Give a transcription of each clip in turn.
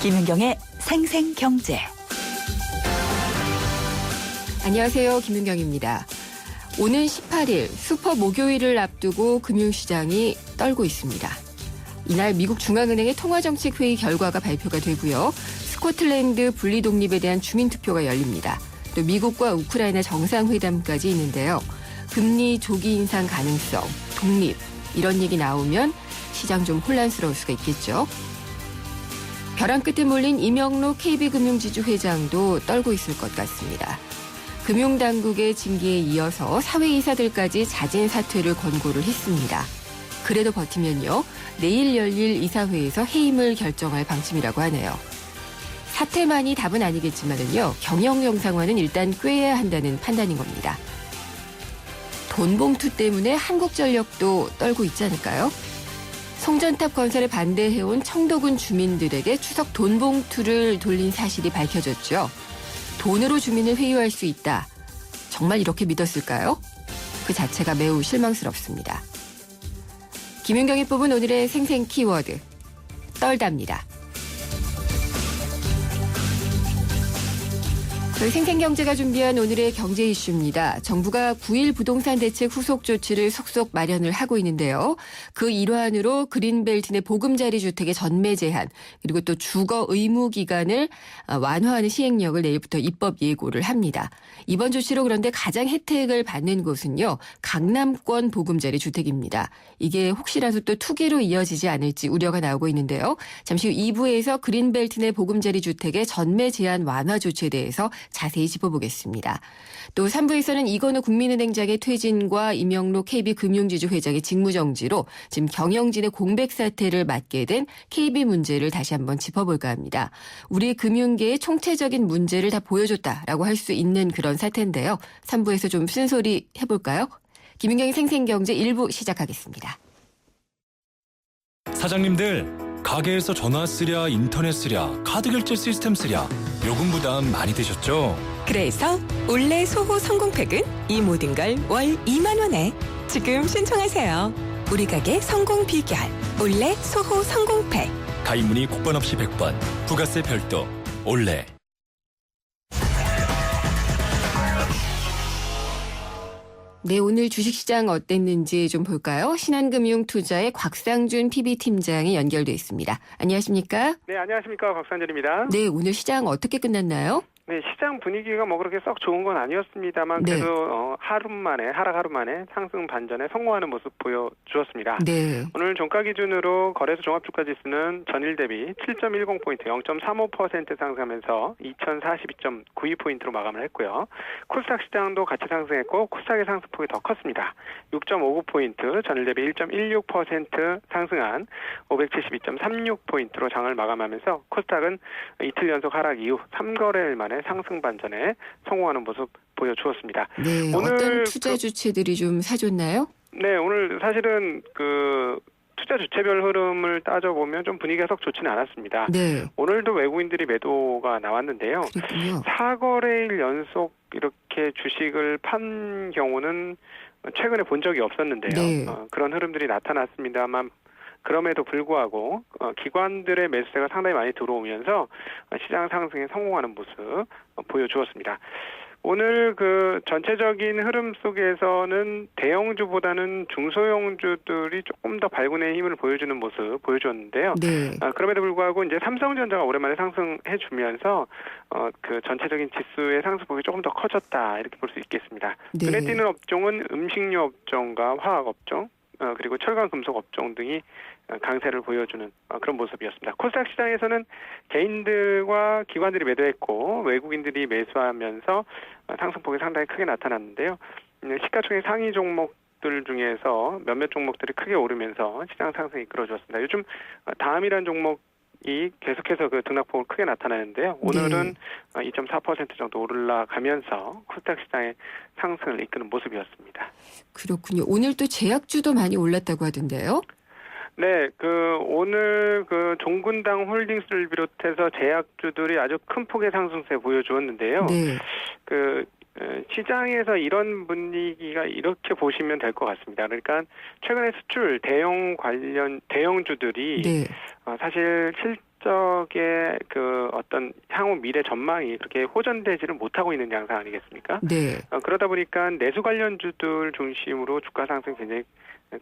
김윤경의 생생경제. 안녕하세요. 김윤경입니다. 오는 18일 슈퍼 목요일을 앞두고 금융시장이 떨고 있습니다. 이날 미국 중앙은행의 통화정책회의 결과가 발표가 되고요. 스코틀랜드 분리 독립에 대한 주민투표가 열립니다. 또 미국과 우크라이나 정상회담까지 있는데요. 금리 조기 인상 가능성, 독립 이런 얘기 나오면 시장 좀 혼란스러울 수가 있겠죠. 벼랑 끝에 몰린 이명록 KB금융지주 회장도 떨고 있을 것 같습니다. 금융당국의 징계에 이어서 사회이사들까지 자진 사퇴를 권고를 했습니다. 그래도 버티면요, 내일 열릴 이사회에서 해임을 결정할 방침이라고 하네요. 사퇴만이 답은 아니겠지만은요, 경영 정상화는 일단 꿰야 한다는 판단인 겁니다. 돈 봉투 때문에 한국전력도 떨고 있지 않을까요? 송전탑 건설에 반대해온 청도군 주민들에게 추석 돈 봉투를 돌린 사실이 밝혀졌죠. 돈으로 주민을 회유할 수 있다. 정말 이렇게 믿었을까요? 그 자체가 매우 실망스럽습니다. 김윤경이 뽑은 오늘의 생생 키워드, 떨답니다. 저희 생생경제가 준비한 오늘의 경제 이슈입니다. 정부가 9.1 부동산 대책 후속 조치를 속속 마련을 하고 있는데요. 그 일환으로 그린벨트 내 보금자리 주택의 전매 제한, 그리고 또 주거 의무 기간을 완화하는 시행령을 내일부터 입법 예고를 합니다. 이번 조치로 그런데 가장 혜택을 받는 곳은요, 강남권 보금자리 주택입니다. 이게 혹시라도 또 투기로 이어지지 않을지 우려가 나오고 있는데요. 잠시 후 2부에서 그린벨트 내 보금자리 주택의 전매 제한 완화 조치에 대해서 자세히 짚어보겠습니다. 또 3부에서는 이건우 국민은행장의 퇴진과 이명록 KB금융지주 회장의 직무정지로 지금 경영진의 공백 사태를 맡게 된 KB 문제를 다시 한번 짚어볼까 합니다. 우리 금융계의 총체적인 문제를 다 보여줬다라고 할 수 있는 그런 사태인데요. 3부에서 좀 쓴소리 해볼까요? 김윤경의 생생경제 1부 시작하겠습니다. 사장님들, 가게에서 전화 쓰랴, 인터넷 쓰랴, 카드 결제 시스템 쓰랴, 요금 부담 많이 되셨죠? 그래서 올레 소호 성공팩은 이 모든 걸 월 2만 원에 지금 신청하세요. 우리 가게 성공 비결 올레 소호 성공팩. 가입 문의 국번 없이 100번, 부가세 별도, 올레. 네, 오늘 주식시장 어땠는지 좀 볼까요? 신한금융투자의 곽상준 PB팀장이 연결돼 있습니다. 안녕하십니까? 네, 안녕하십니까. 곽상준입니다. 네, 오늘 시장 어떻게 끝났나요? 네, 시장 분위기가 뭐 그렇게 썩 좋은 건 아니었습니다만 네. 그래도 하루 만에 상승 반전에 성공하는 모습 보여주었습니다. 네. 오늘 종가 기준으로 거래소 종합주가지수는 전일 대비 7.10포인트, 0.35% 상승하면서 2042.92포인트로 마감을 했고요. 코스닥 시장도 같이 상승했고 코스닥의 상승폭이 더 컸습니다. 6.59포인트, 전일 대비 1.16% 상승한 572.36포인트로 장을 마감하면서 코스닥은 이틀 연속 하락 이후 3거래일 만에 상승 반전에 성공하는 모습 보여주었습니다. 네, 오늘 어떤 투자 주체들이 좀 사줬나요? 네, 오늘 사실은 투자 주체별 흐름을 따져보면 좀 분위기가 썩 좋지는 않았습니다. 네. 오늘도 외국인들이 매도가 나왔는데요. 그렇군요. 4거래일 연속 이렇게 주식을 판 경우는 최근에 본 적이 없었는데요. 네. 그런 흐름들이 나타났습니다만 그럼에도 불구하고 기관들의 매수세가 상당히 많이 들어오면서 시장 상승에 성공하는 모습 보여주었습니다. 오늘 전체적인 흐름 속에서는 대형주보다는 중소형주들이 조금 더 발군의 힘을 보여주는 모습 보여줬는데요. 네. 그럼에도 불구하고 이제 삼성전자가 오랜만에 상승해주면서 전체적인 지수의 상승폭이 조금 더 커졌다 이렇게 볼 수 있겠습니다. 네. 눈에 띄는 업종은 음식료 업종과 화학 업종, 그리고 철강 금속 업종 등이 강세를 보여주는 그런 모습이었습니다. 코스닥 시장에서는 개인들과 기관들이 매도했고 외국인들이 매수하면서 상승폭이 상당히 크게 나타났는데요. 시가총액 상위 종목들 중에서 몇몇 종목들이 크게 오르면서 시장 상승이 이끌어주었습니다. 요즘 다음이란 종목이 계속해서 등락폭을 크게 나타나는데요. 오늘은 2.4% 정도 올라가면서 코스닥 시장의 상승을 이끄는 모습이었습니다. 그렇군요. 오늘 또 제약주도 많이 올랐다고 하던데요. 네, 오늘 종근당 홀딩스를 비롯해서 제약주들이 아주 큰 폭의 상승세 보여주었는데요. 네. 시장에서 이런 분위기가 이렇게 보시면 될 것 같습니다. 그러니까 최근에 수출 대형 관련 대형주들이 네. 사실 실적의 그 어떤 향후 미래 전망이 그렇게 호전되지를 못하고 있는 양상 아니겠습니까? 네. 그러다 보니까 내수 관련주들 중심으로 주가 상승 굉장히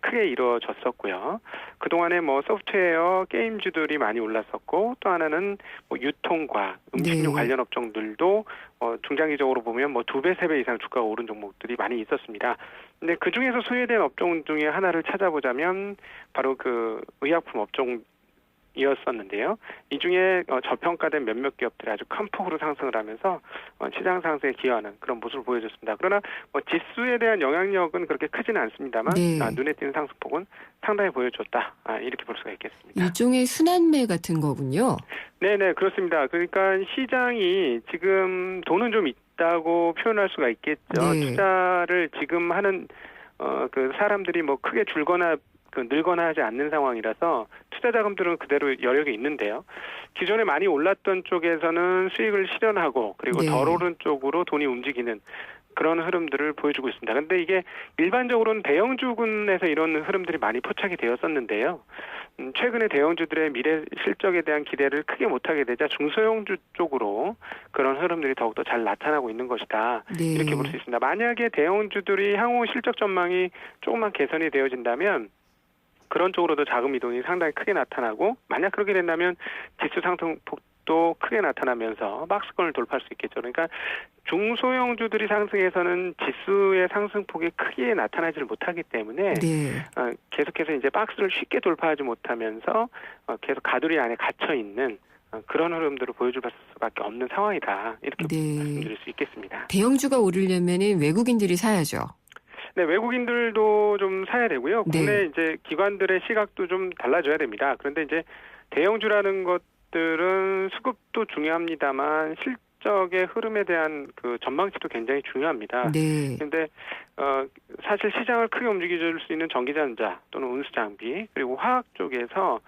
크게 이루어졌었고요. 그동안에 뭐 소프트웨어, 게임주들이 많이 올랐었고 또 하나는 뭐 유통과 음식료 네. 관련 업종들도 중장기적으로 보면 뭐 2배, 3배 이상 주가가 오른 종목들이 많이 있었습니다. 근데 그 중에서 소외된 업종 중에 하나를 찾아보자면 바로 그 의약품 업종 이었었는데요. 이 중에 저평가된 몇몇 기업들이 아주 큰 폭으로 상승을 하면서 시장 상승에 기여하는 그런 모습을 보여줬습니다. 그러나 지수에 대한 영향력은 그렇게 크지는 않습니다만 네. 눈에 띄는 상승폭은 상당히 보여줬다. 이렇게 볼 수가 있겠습니다. 일종의 순환매 같은 거군요. 네네 그렇습니다. 그러니까 시장이 지금 돈은 좀 있다고 표현할 수가 있겠죠. 네. 투자를 지금 하는 그 사람들이 뭐 크게 줄거나 늘거나 하지 않는 상황이라서 투자 자금들은 그대로 여력이 있는데요. 기존에 많이 올랐던 쪽에서는 수익을 실현하고 그리고 네. 덜 오른 쪽으로 돈이 움직이는 그런 흐름들을 보여주고 있습니다. 그런데 이게 일반적으로는 대형주군에서 이런 흐름들이 많이 포착이 되었었는데요. 최근에 대형주들의 미래 실적에 대한 기대를 크게 못하게 되자 중소형주 쪽으로 그런 흐름들이 더욱더 잘 나타나고 있는 것이다. 네. 이렇게 볼 수 있습니다. 만약에 대형주들이 향후 실적 전망이 조금만 개선이 되어진다면 그런 쪽으로도 자금 이동이 상당히 크게 나타나고 만약 그렇게 된다면 지수 상승폭도 크게 나타나면서 박스권을 돌파할 수 있겠죠. 그러니까 중소형주들이 상승해서는 지수의 상승폭이 크게 나타나지를 못하기 때문에 네. 계속해서 이제 박스를 쉽게 돌파하지 못하면서 계속 가두리 안에 갇혀 있는 그런 흐름들을 보여줄 수밖에 없는 상황이다. 이렇게 네. 말씀드릴 수 있겠습니다. 대형주가 오르려면은 외국인들이 사야죠. 네, 외국인들도 좀 사야 되고요. 네. 국내 이제 기관들의 시각도 좀 달라져야 됩니다. 그런데 이제 대형주라는 것들은 수급도 중요합니다만 실적의 흐름에 대한 그 전망치도 굉장히 중요합니다. 네. 그런데 사실 시장을 크게 움직여줄 수 있는 전기전자 또는 운수 장비 그리고 화학 쪽에서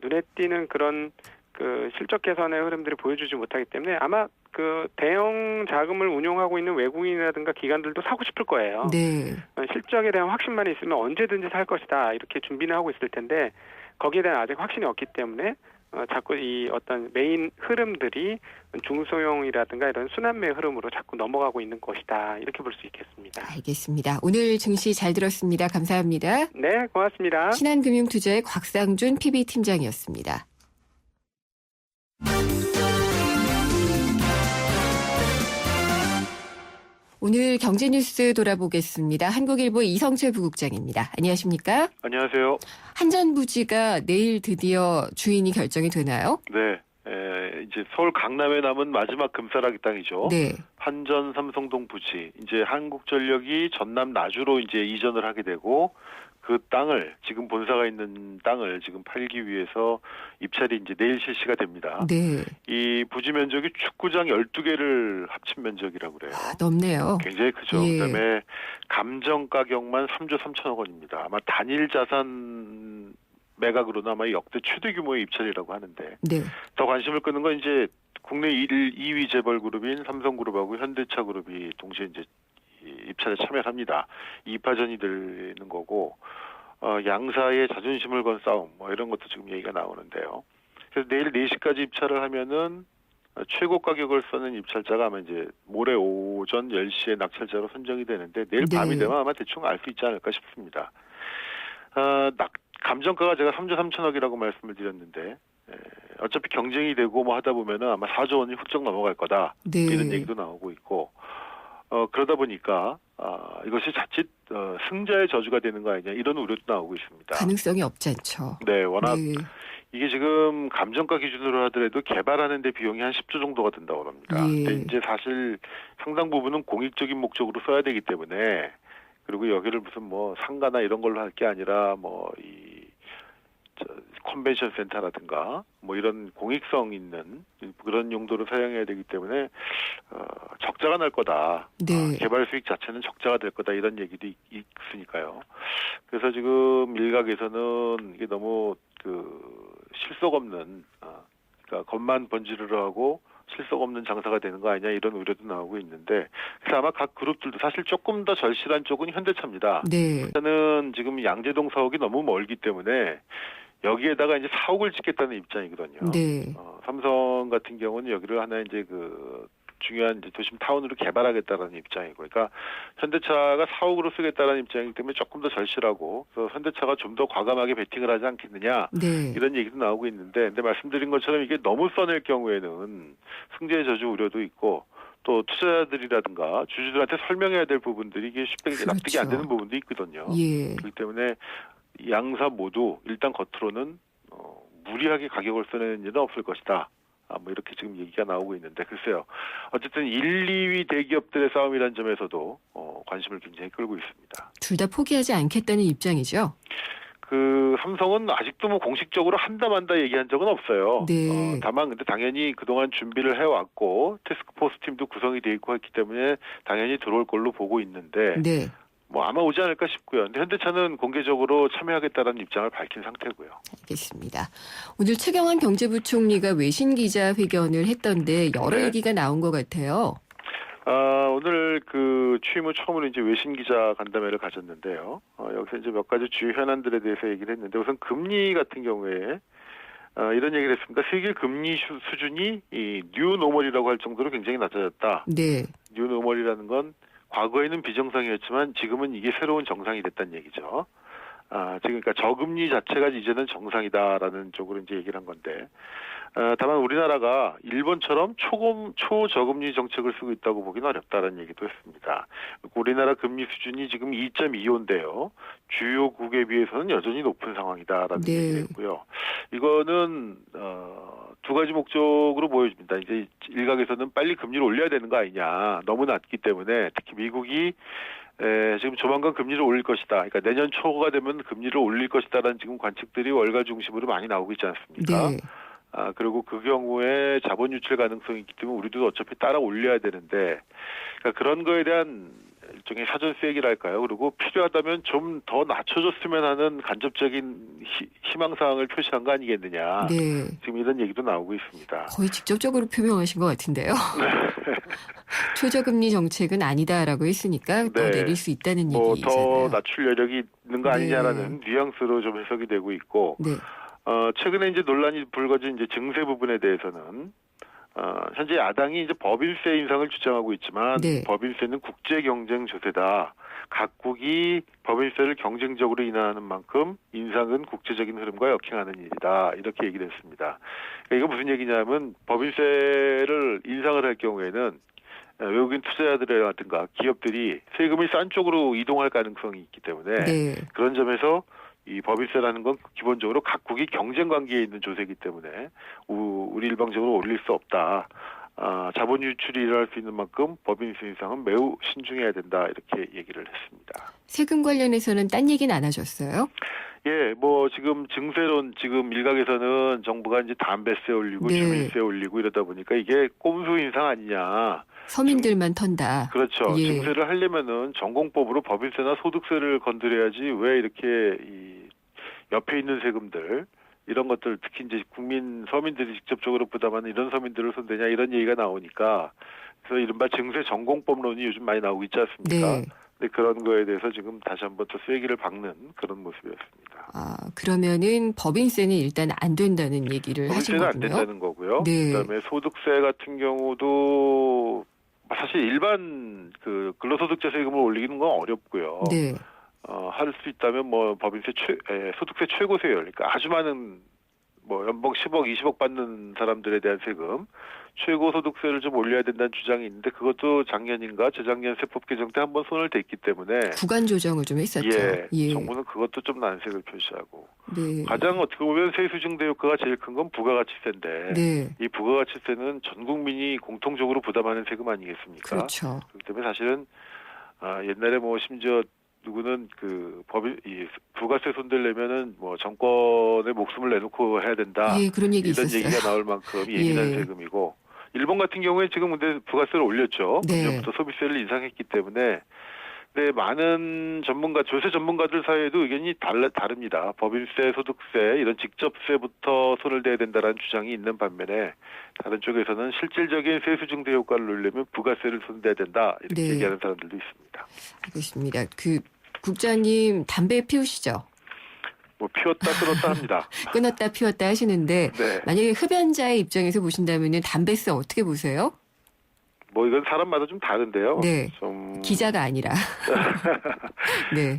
눈에 띄는 그런 그 실적 개선의 흐름들이 보여주지 못하기 때문에 아마 그 대형 자금을 운용하고 있는 외국인이라든가 기관들도 사고 싶을 거예요. 네. 실적에 대한 확신만 있으면 언제든지 살 것이다 이렇게 준비는 하고 있을 텐데 거기에 대한 아직 확신이 없기 때문에 자꾸 이 어떤 메인 흐름들이 중소형이라든가 이런 순환매 흐름으로 자꾸 넘어가고 있는 것이다 이렇게 볼 수 있겠습니다. 알겠습니다. 오늘 증시 잘 들었습니다. 감사합니다. 네, 고맙습니다. 신한금융투자의 곽상준 PB팀장이었습니다. 오늘 경제뉴스 돌아보겠습니다. 한국일보 이성철 부국장입니다. 안녕하십니까? 안녕하세요. 한전부지가 내일 드디어 주인이 결정이 되나요? 네. 이제 서울 강남에 남은 마지막 금싸라기 땅이죠. 네. 한전 삼성동 부지. 이제 한국전력이 전남 나주로 이제 이전을 하게 되고 그 땅을 지금 본사가 있는 땅을 지금 팔기 위해서 입찰이 이제 내일 실시가 됩니다. 네. 이 부지 면적이 축구장 12개를 합친 면적이라고 그래요. 넓네요. 굉장히 크죠. 예. 그다음에 감정 가격만 3조 3천억 원입니다. 아마 단일 자산 매각으로는 아마 역대 최대 규모의 입찰이라고 하는데 네. 더 관심을 끄는 건 이제 국내 2위 재벌 그룹인 삼성그룹하고 현대차그룹이 동시에 이제 입찰에 참여를 합니다. 2파전이 되는 거고 양사의 자존심을 건 싸움 뭐 이런 것도 지금 얘기가 나오는데요. 그래서 내일 4시까지 입찰을 하면은 최고 가격을 써는 입찰자가 아마 이제 모레 오전 10시에 낙찰자로 선정이 되는데 내일 네. 밤이 되면 아마 대충 알 수 있지 않을까 싶습니다. 감정가가 제가 3조 3천억이라고 말씀을 드렸는데 어차피 경쟁이 되고 뭐 하다 보면은 아마 4조 원이 훌쩍 넘어갈 거다. 네. 이런 얘기도 나오고 있고 그러다 보니까 이것이 자칫 승자의 저주가 되는 거 아니냐 이런 우려도 나오고 있습니다. 가능성이 없지 않죠. 네, 워낙 네. 이게 지금 감정가 기준으로 하더라도 개발하는 데 비용이 한 10조 정도가 든다고 합니다. 예. 근데 이제 사실 상당 부분은 공익적인 목적으로 써야 되기 때문에 그리고 여기를 무슨 뭐 상가나 이런 걸로 할 게 아니라 뭐 컨벤션 센터라든가 뭐 이런 공익성 있는 그런 용도로 사용해야 되기 때문에 적자가 날 거다. 네. 개발 수익 자체는 적자가 될 거다 이런 얘기도 있으니까요. 그래서 지금 일각에서는 이게 너무 실속 없는 그러니까 겉만 번지르르 하고 실속 없는 장사가 되는 거 아니냐 이런 우려도 나오고 있는데 그래서 아마 각 그룹들도 사실 조금 더 절실한 쪽은 현대차입니다. 네. 저는 지금 양재동 사옥이 너무 멀기 때문에 여기에다가 이제 4억을 찍겠다는 입장이거든요. 네. 삼성 같은 경우는 여기를 하나 이제 그 중요한 이제 도심 타운으로 개발하겠다라는 입장이고, 그러니까 현대차가 4억으로 쓰겠다는 입장이기 때문에 조금 더 절실하고, 그래서 현대차가 좀 더 과감하게 베팅을 하지 않겠느냐 네. 이런 얘기도 나오고 있는데, 근데 말씀드린 것처럼 이게 너무 써낼 경우에는 승계 저주 우려도 있고, 또 투자자들이라든가 주주들한테 설명해야 될 부분들이 이게 쉽게 납득이 안 되는 부분도 있거든요. 예. 그렇기 때문에 양사 모두 일단 겉으로는 무리하게 가격을 써내는 일은 없을 것이다. 뭐 이렇게 지금 얘기가 나오고 있는데, 글쎄요. 어쨌든 1, 2위 대기업들의 싸움이라는 점에서도 관심을 굉장히 끌고 있습니다. 둘 다 포기하지 않겠다는 입장이죠. 그 삼성은 아직도 뭐 공식적으로 한다 만다 얘기한 적은 없어요. 네. 다만 근데 당연히 그동안 준비를 해왔고 태스크포스 팀도 구성이 돼 있고 했기 때문에 당연히 들어올 걸로 보고 있는데 네. 뭐 아마 오지 않을까 싶고요. 근데 현대차는 공개적으로 참여하겠다는 입장을 밝힌 상태고요. 알겠습니다. 오늘 최경환 경제부총리가 외신 기자회견을 했던데 여러 네. 얘기가 나온 것 같아요. 오늘 그 취임 후 처음으로 이제 외신 기자 간담회를 가졌는데요. 여기서 이제 몇 가지 주요 현안들에 대해서 얘기를 했는데, 우선 금리 같은 경우에 이런 얘기를 했습니다. 세계 금리 수준이 이 뉴노멀이라고 할 정도로 굉장히 낮아졌다. 네. 뉴노멀이라는 건 과거에는 비정상이었지만 지금은 이게 새로운 정상이 됐다는 얘기죠. 지금 그러니까 저금리 자체가 이제는 정상이다라는 쪽으로 이제 얘기를 한 건데, 다만 우리나라가 일본처럼 초저금리 정책을 쓰고 있다고 보기는 어렵다는 얘기도 했습니다. 우리나라 금리 수준이 지금 2.25인데요. 주요국에 비해서는 여전히 높은 상황이다라는 네. 얘기를 했고요. 이거는 두 가지 목적으로 보여집니다. 이제 일각에서는 빨리 금리를 올려야 되는 거 아니냐. 너무 낮기 때문에 특히 미국이 지금 조만간 금리를 올릴 것이다. 그러니까 내년 초가 되면 금리를 올릴 것이다라는 지금 관측들이 월가 중심으로 많이 나오고 있지 않습니까? 네. 그리고 그 경우에 자본 유출 가능성이 있기 때문에 우리도 어차피 따라 올려야 되는데, 그러니까 그런 거에 대한 일종의 사전세 얘기랄까요? 그리고 필요하다면 좀 더 낮춰줬으면 하는 간접적인 희망사항을 표시한 거 아니겠느냐. 네. 지금 이런 얘기도 나오고 있습니다. 거의 직접적으로 표명하신 것 같은데요. 초저금리 정책은 아니다라고 했으니까 더 네. 내릴 수 있다는 뭐 얘기잖아요. 더 낮출 여력이 있는 거 아니냐라는 뉘앙스로 좀 해석이 되고 있고, 네. 최근에 이제 논란이 불거진 이제 증세 부분에 대해서는 현재 야당이 이제 법인세 인상을 주장하고 있지만, 네. 법인세는 국제 경쟁 조세다. 각국이 법인세를 경쟁적으로 인하하는 만큼 인상은 국제적인 흐름과 역행하는 일이다. 이렇게 얘기를 했습니다. 그러니까 이거 무슨 얘기냐면, 법인세를 인상을 할 경우에는 외국인 투자자들이라든가 기업들이 세금이 싼 쪽으로 이동할 가능성이 있기 때문에, 네. 그런 점에서 이 법인세라는 건 기본적으로 각국이 경쟁 관계에 있는 조세이기 때문에 우리 일방적으로 올릴 수 없다. 자본 유출이 일어날 수 있는 만큼 법인세 인상은 매우 신중해야 된다. 이렇게 얘기를 했습니다. 세금 관련해서는 딴 얘기는 안 하셨어요? 예, 뭐 지금 증세론, 지금 일각에서는 정부가 이제 담배세 올리고 네. 주민세 올리고 이러다 보니까 이게 꼼수 인상 아니냐. 서민들만 턴다. 그렇죠. 예. 증세를 하려면은 전공법으로 법인세나 소득세를 건드려야지, 왜 이렇게 이 옆에 있는 세금들, 이런 것들, 특히 이제 서민들이 직접적으로 부담하는 이런 서민들을 손대냐, 이런 얘기가 나오니까, 그래서 이른바 증세 전공법론이 요즘 많이 나오고 있지 않습니까? 네. 근데 그런 거에 대해서 지금 다시 한번 또 쐐기를 박는 그런 모습이었습니다. 그러면은 법인세는 일단 안 된다는 얘기를 하신 법인세는 안 거군요. 된다는 거고요. 네. 그다음에 소득세 같은 경우도 사실 일반 그 근로소득세 세금을 올리는 건 어렵고요. 네. 할 수 있다면 뭐 법인세 소득세 최고세율, 그러니까 아주 많은 뭐 연봉 10억, 20억 받는 사람들에 대한 세금 최고 소득세를 좀 올려야 된다는 주장이 있는데, 그것도 작년인가 재작년 세법 개정 때 한번 손을 댔기 때문에 구간 조정을 좀 했었죠. 예, 정부는 그것도 좀 난색을 표시하고, 네. 가장 어떻게 보면 세수 증대 효과가 제일 큰 건 부가가치세인데, 네. 이 부가가치세는 전 국민이 공통적으로 부담하는 세금 아니겠습니까? 그렇죠. 그렇기 때문에 사실은 옛날에 뭐 심지어 누구는 이 부가세 손대려면은 뭐 정권의 목숨을 내놓고 해야 된다. 예, 그런 얘기 이런 있었어요. 얘기가 나올 만큼 예민한 예. 세금이고, 일본 같은 경우에 지금 근데 부가세를 올렸죠. 네. 금년부터 소비세를 인상했기 때문에. 근데 많은 조세 전문가들 사이에도 의견이 다릅니다. 법인세, 소득세 이런 직접세부터 손을 대야 된다는 주장이 있는 반면에, 다른 쪽에서는 실질적인 세수 증대 효과를 누리려면 부가세를 손대야 된다, 이렇게 네. 얘기하는 사람들도 있습니다. 알겠습니다. 국장님 담배 피우시죠? 뭐 피웠다 끊었다 합니다. 끊었다 피웠다 하시는데 네. 만약에 흡연자의 입장에서 보신다면 담배세 어떻게 보세요? 뭐 이건 사람마다 좀 다른데요. 네. 좀 기자가 아니라. 네.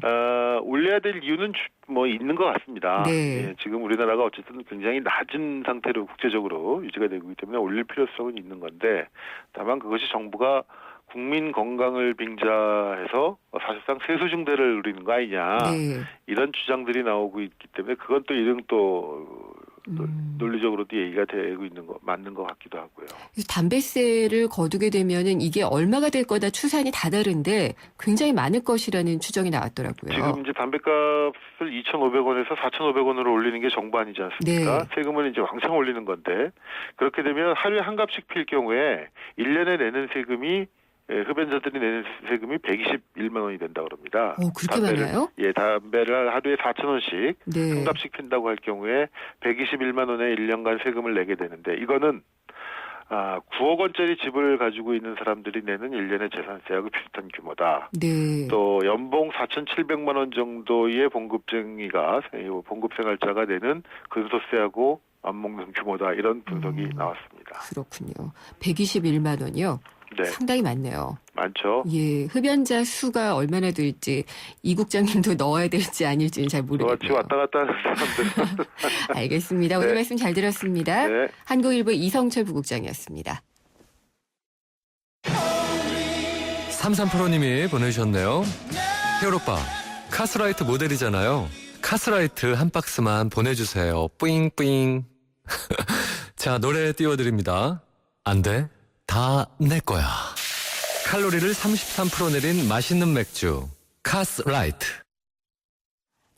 올려야 될 이유는 뭐 있는 것 같습니다. 네. 예, 지금 우리나라가 어쨌든 굉장히 낮은 상태로 국제적으로 유지가 되고 있기 때문에 올릴 필요성은 있는 건데 다만 그것이 정부가 국민 건강을 빙자해서 사실상 세수 중대를 누리는 거 아니냐 네. 이런 주장들이 나오고 있기 때문에 그건 또 이런 또 논리적으로도 얘기가 되고 있는 거 맞는 것 같기도 하고요. 그래서 담배세를 거두게 되면은 이게 얼마가 될 거다 추산이 다 다른데 굉장히 많을 것이라는 추정이 나왔더라고요. 지금 이제 담배값을 2,500원에서 4,500원으로 올리는 게 정부 아니지 않습니까? 네. 세금은 이제 왕창 올리는 건데 그렇게 되면 하루에 한 값씩 필 경우에 1년에 내는 세금이 흡연자들이 내는 세금이 121만 원이 된다고 합니다. 그렇게 많아요? 예, 담배를 하루에 4,000원씩 네. 한 값씩 핀다고 할 경우에 121만 원의 1년간 세금을 내게 되는데 이거는 9억 원짜리 집을 가지고 있는 사람들이 내는 1년의 재산세하고 비슷한 규모다. 네. 또 연봉 4,700만 원 정도의 봉급쟁이가 봉급생활자가 내는 근소세하고 안 먹는 규모다. 이런 분석이 나왔습니다. 그렇군요. 121만 원이요? 네, 상당히 많네요. 많죠. 예, 흡연자 수가 얼마나 될지 이 국장님도 넣어야 될지 아닐지는 잘 같이 모르겠네요. 왔다 갔다 하는 사람들. 알겠습니다. 오늘 네. 말씀 잘 들었습니다. 네. 한국일보 이성철 부국장이었습니다. 3385님이 보내주셨네요. 헤어오빠, 카스라이트 모델이잖아요. 카스라이트 한 박스만 보내주세요. 뿌잉뿌잉. 자, 노래 띄워드립니다. 안 돼. 다 내 거야. 칼로리를 33% 내린 맛있는 맥주. 카스라이트.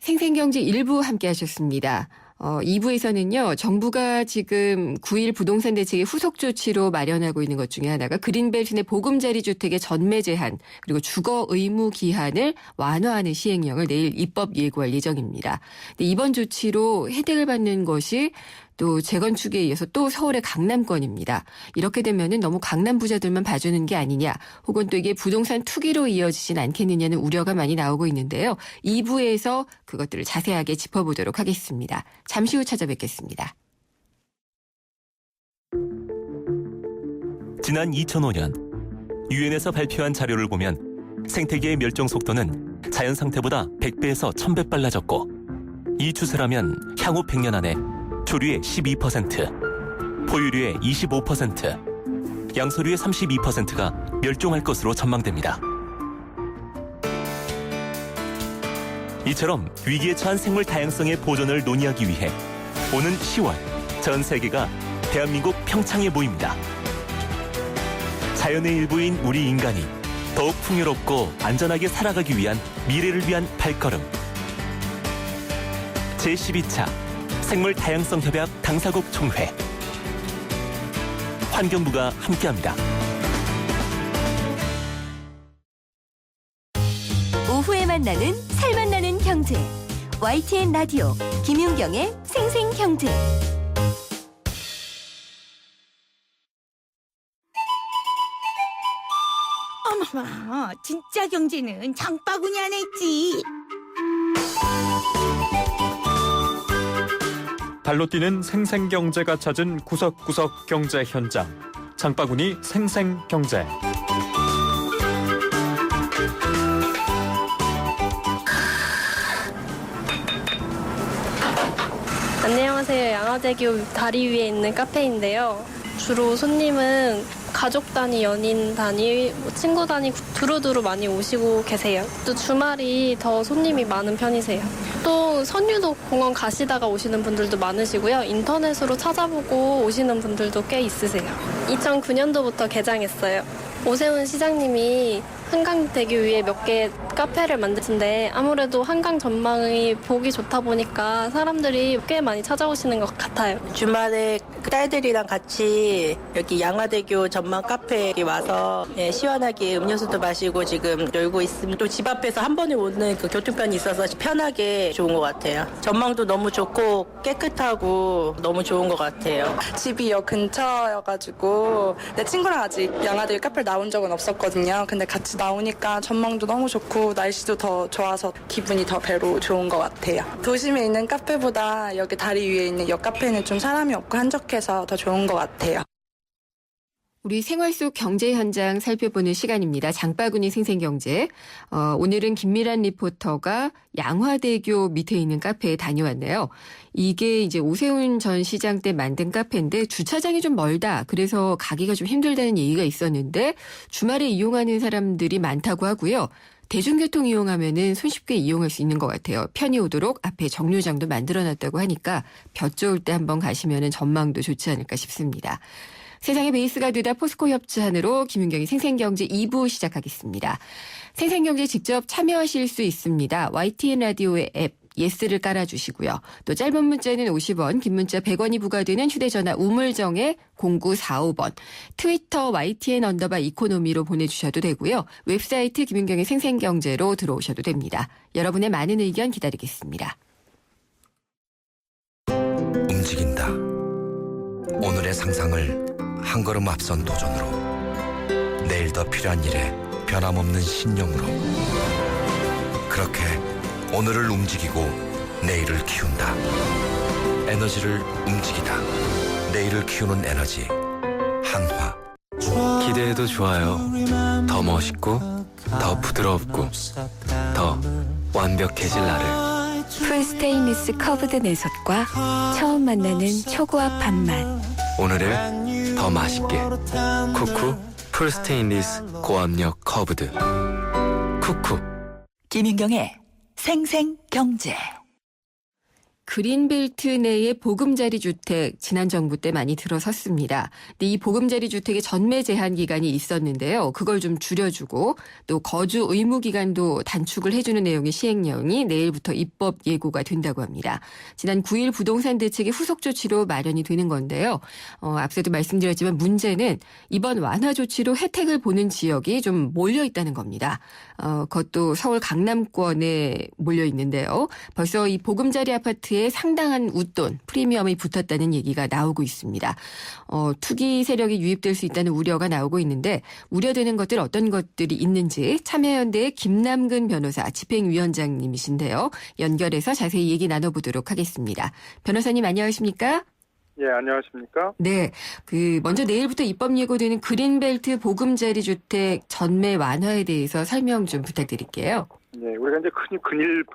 생생경제 1부 함께 하셨습니다. 2부에서는요, 정부가 지금 9.1 부동산 대책의 후속 조치로 마련하고 있는 것 중에 하나가 그린벨트 내 보금자리 주택의 전매 제한, 그리고 주거 의무 기한을 완화하는 시행령을 내일 입법 예고할 예정입니다. 근데 이번 조치로 혜택을 받는 것이 또 재건축에 이어서 또 서울의 강남권입니다. 이렇게 되면은 너무 강남 부자들만 봐주는 게 아니냐, 혹은 또 이게 부동산 투기로 이어지진 않겠느냐는 우려가 많이 나오고 있는데요. 2부에서 그것들을 자세하게 짚어보도록 하겠습니다. 잠시 후 찾아뵙겠습니다. 지난 2005년 유엔에서 발표한 자료를 보면 생태계의 멸종 속도는 자연 상태보다 100배에서 1000배 빨라졌고, 이 추세라면 향후 100년 안에 조류의 12%, 포유류의 25%, 양서류의 32%가 멸종할 것으로 전망됩니다. 이처럼 위기에 처한 생물 다양성의 보존을 논의하기 위해 오는 10월 전 세계가 대한민국 평창에 모입니다. 자연의 일부인 우리 인간이 더욱 풍요롭고 안전하게 살아가기 위한 미래를 위한 발걸음. 제12차 생물 다양성 협약 당사국 총회. 환경부가 함께합니다. 오후에 만나는 살맛나는 경제. YTN 라디오 김윤경의 생생경제. 어머나, 진짜 경제는 장바구니 안에 있지. 발로 뛰는 생생경제가 찾은 구석구석 경제 현장. 장바구니 생생경제. 안녕하세요. 양화대교 다리 위에 있는 카페인데요. 주로 손님은 가족 단위, 연인 단위, 친구 단위 두루두루 많이 오시고 계세요. 또 주말이 더 손님이 많은 편이세요. 또 선유도 공원 가시다가 오시는 분들도 많으시고요. 인터넷으로 찾아보고 오시는 분들도 꽤 있으세요. 2009년도부터 개장했어요. 오세훈 시장님이 한강대교 위에 몇 개 카페를 만드신데 아무래도 한강 전망이 보기 좋다 보니까 사람들이 꽤 많이 찾아오시는 것 같아요. 주말에 딸들이랑 같이 여기 양화대교 전망 카페에 와서 시원하게 음료수도 마시고 지금 놀고 있습니다. 또 집 앞에서 한 번에 오는 그 교통편이 있어서 편하게 좋은 것 같아요. 전망도 너무 좋고 깨끗하고 너무 좋은 것 같아요. 집이 역 근처여가지고 내 친구랑 아직 양화대교 카페를 나온 적은 없었거든요. 근데 같이 나오니까 전망도 너무 좋고 그리고 날씨도 더 좋아서 기분이 더 배로 좋은 것 같아요. 도심에 있는 카페보다 여기 다리 위에 있는 옆 카페는 좀 사람이 없고 한적해서 더 좋은 것 같아요. 우리 생활 속 경제 현장 살펴보는 시간입니다. 장바구니 생생경제. 오늘은 김미란 리포터가 양화대교 밑에 있는 카페에 다녀왔네요. 이게 이제 오세훈 전 시장 때 만든 카페인데 주차장이 좀 멀다. 그래서 가기가 좀 힘들다는 얘기가 있었는데 주말에 이용하는 사람들이 많다고 하고요. 대중교통 이용하면은 손쉽게 이용할 수 있는 것 같아요. 편히 오도록 앞에 정류장도 만들어놨다고 하니까 볕 좋을 때 한번 가시면은 전망도 좋지 않을까 싶습니다. 세상의 베이스가 되다 포스코 협찬으로 김윤경의 생생경제 2부 시작하겠습니다. 생생경제 직접 참여하실 수 있습니다. YTN 라디오의 앱 예스를 깔아주시고요. 또 짧은 문자는 50원, 긴 문자 100원이 부과되는 휴대전화 우물정에 0945번, 트위터 YTN_이코노미로 보내주셔도 되고요. 웹사이트 김윤경의 생생경제로 들어오셔도 됩니다. 여러분의 많은 의견 기다리겠습니다. 움직인다. 오늘의 상상을 한 걸음 앞선 도전으로, 내일 더 필요한 일에 변함없는 신념으로, 그렇게 오늘을 움직이고 내일을 키운다. 에너지를 움직이다. 내일을 키우는 에너지 한화. 기대해도 좋아요. 더 멋있고 더 부드럽고 더 완벽해질 나를. 풀스테인리스 커브드 내솥과 처음 만나는 초고압 밥맛. 오늘을 더 맛있게. 쿠쿠 풀스테인리스 고압력 커브드. 쿠쿠. 김윤경의 생생경제. 그린벨트 내의 보금자리 주택 지난 정부 때 많이 들어섰습니다. 근데 이 보금자리 주택의 전매 제한 기간이 있었는데요. 그걸 좀 줄여주고 또 거주 의무 기간도 단축을 해주는 내용의 시행령이 내일부터 입법 예고가 된다고 합니다. 지난 9일 부동산 대책의 후속 조치로 마련이 되는 건데요. 앞서도 말씀드렸지만 문제는 이번 완화 조치로 혜택을 보는 지역이 좀 몰려 있다는 겁니다. 그것도 서울 강남권에 몰려 있는데요. 벌써 이 보금자리 아파트에 상당한 웃돈, 프리미엄이 붙었다는 얘기가 나오고 있습니다. 투기 세력이 유입될 수 있다는 우려가 나오고 있는데 우려되는 것들 어떤 것들이 있는지 참여연대의 김남근 변호사 집행위원장님이신데요. 연결해서 자세히 얘기 나눠보도록 하겠습니다. 변호사님 안녕하십니까? 예, 안녕하십니까? 네. 먼저 내일부터 입법 예고되는 그린벨트 보금자리 주택 전매 완화에 대해서 설명 좀 부탁드릴게요. 네, 우리가 이제 흔히